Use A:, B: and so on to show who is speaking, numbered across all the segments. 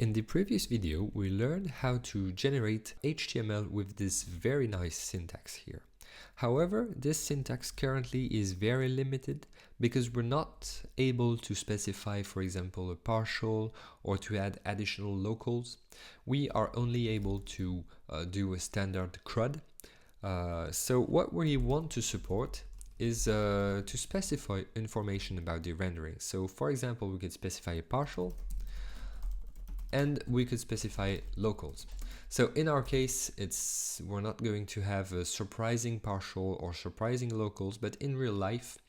A: In the previous video, we learned how to generate HTML with this very nice syntax here. However, this syntax currently is very limited because we're not able to specify, for example, a partial or to add additional locals. We are only able to do a standard CRUD. So what we want to support is to specify information about the rendering. So for example, we could specify a partial and we could specify locals. So in our case, we're not going to have a surprising partial or surprising locals, but in real life,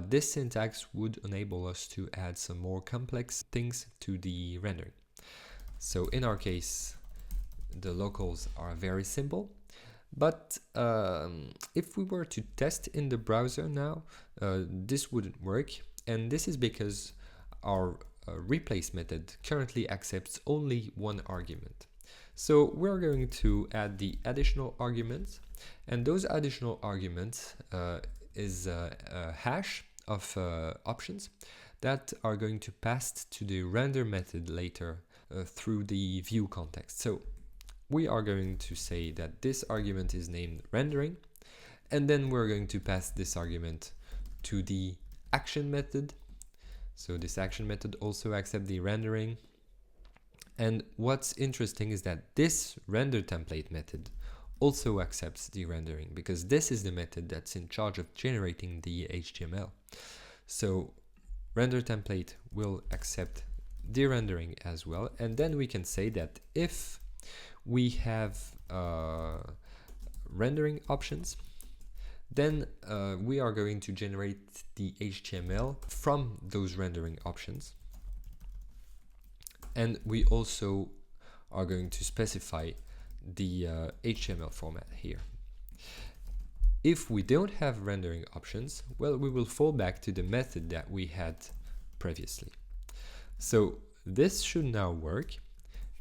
A: this syntax would enable us to add some more complex things to the rendering. So in our case, the locals are very simple, but if we were to test in the browser now, this wouldn't work, and this is because our replace method currently accepts only one argument. So we're going to add the additional arguments, and those additional arguments is a hash of options that are going to pass to the render method later through the view context. So we are going to say that this argument is named rendering, and then we're going to pass this argument to the action method. So this action method also accepts the rendering. And what's interesting is that this render template method also accepts the rendering, because this is the method that's in charge of generating the HTML. So render template will accept the rendering as well. And then we can say that if we have rendering options, then we are going to generate the HTML from those rendering options. And we also are going to specify the HTML format here. If we don't have rendering options, well, we will fall back to the method that we had previously. So this should now work,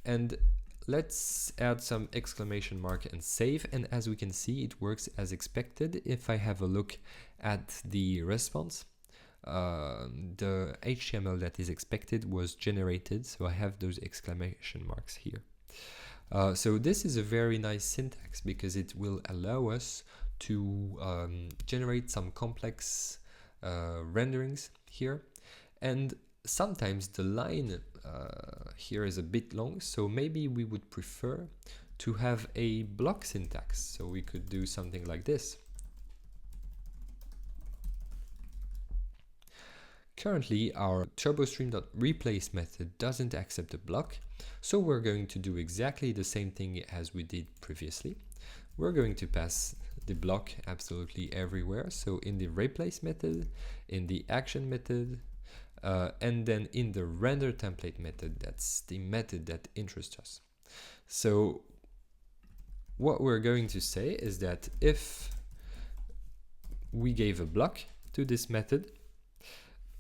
A: and let's add some exclamation mark and save, and as we can see, it works as expected. If I have a look at the response, the HTML that is expected was generated, so I have those exclamation marks here. So this is a very nice syntax because it will allow us to generate some complex renderings here, and sometimes the line here is a bit long, so maybe we would prefer to have a block syntax. So we could do something like this. Currently, our TurboStream.replace method doesn't accept a block, so we're going to do exactly the same thing as we did previously. We're going to pass the block absolutely everywhere. So in the replace method, in the action method, and then in the render template method, that's the method that interests us. So what we're going to say is that if we gave a block to this method,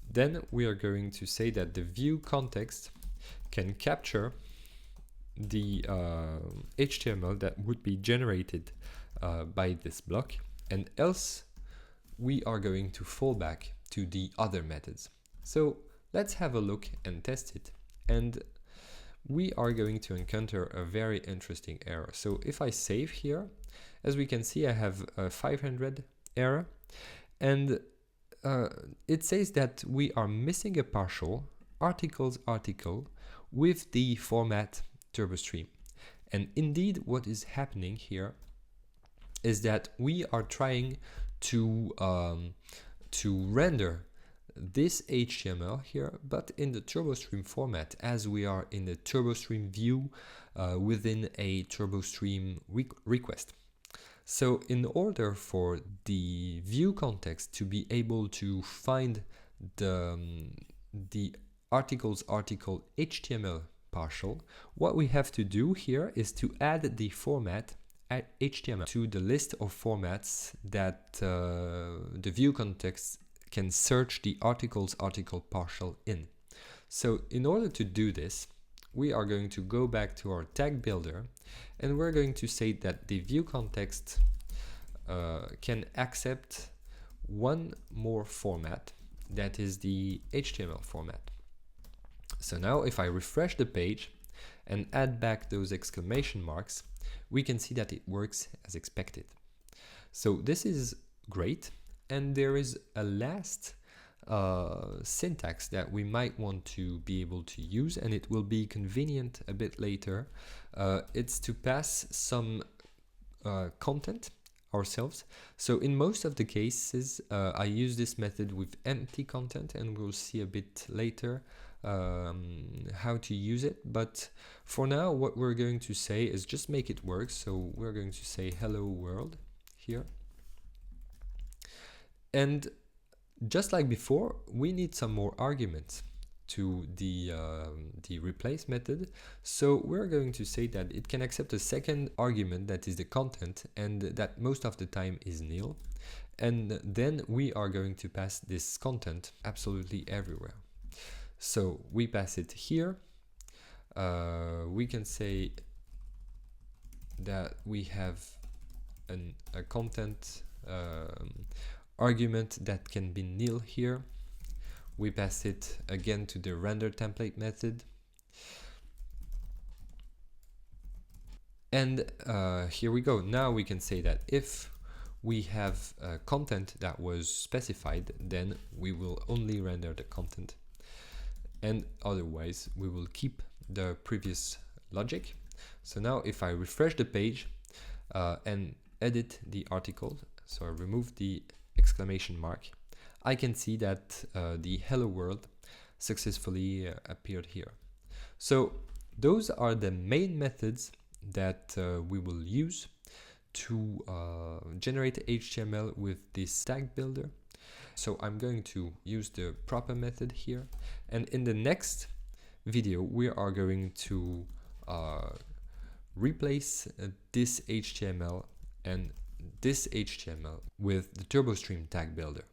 A: then we are going to say that the view context can capture the HTML that would be generated by this block, and else we are going to fall back to the other methods. So let's have a look and test it, and we are going to encounter a very interesting error. So if I save here, as we can see, I have a 500 error, and it says that we are missing a partial articles article with the format TurboStream. And indeed, what is happening here is that we are trying to render this HTML here, but in the TurboStream format, as we are in the TurboStream view within a TurboStream request. So in order for the view context to be able to find the articles article HTML partial, what we have to do here is to add the format HTML to the list of formats that the view context can search the articles article partial in. So in order to do this, we are going to go back to our tag builder, and we're going to say that the view context can accept one more format, that is the HTML format. So now if I refresh the page, and add back those exclamation marks, we can see that it works as expected. So this is great. And there is a last syntax that we might want to be able to use, and it will be convenient a bit later. It's to pass some content ourselves. So in most of the cases, I use this method with empty content, and we'll see a bit later how to use it. But for now, what we're going to say is just make it work. So we're going to say hello world here. And just like before, we need some more arguments to the replace method. So we're going to say that it can accept a second argument that is the content, and that most of the time is nil. And then we are going to pass this content absolutely everywhere. So we pass it here. We can say that we have a content argument that can be nil here. We pass it again to the render template method. And here we go. Now we can say that if we have content that was specified, then we will only render the content. And otherwise, we will keep the previous logic. So now if I refresh the page and edit the article, so I remove the exclamation mark, I can see that the hello world successfully appeared here. So those are the main methods that we will use to generate HTML with this tag builder. So I'm going to use the proper method here, and in the next video we are going to replace this HTML and this HTML with the TurboStream tag builder.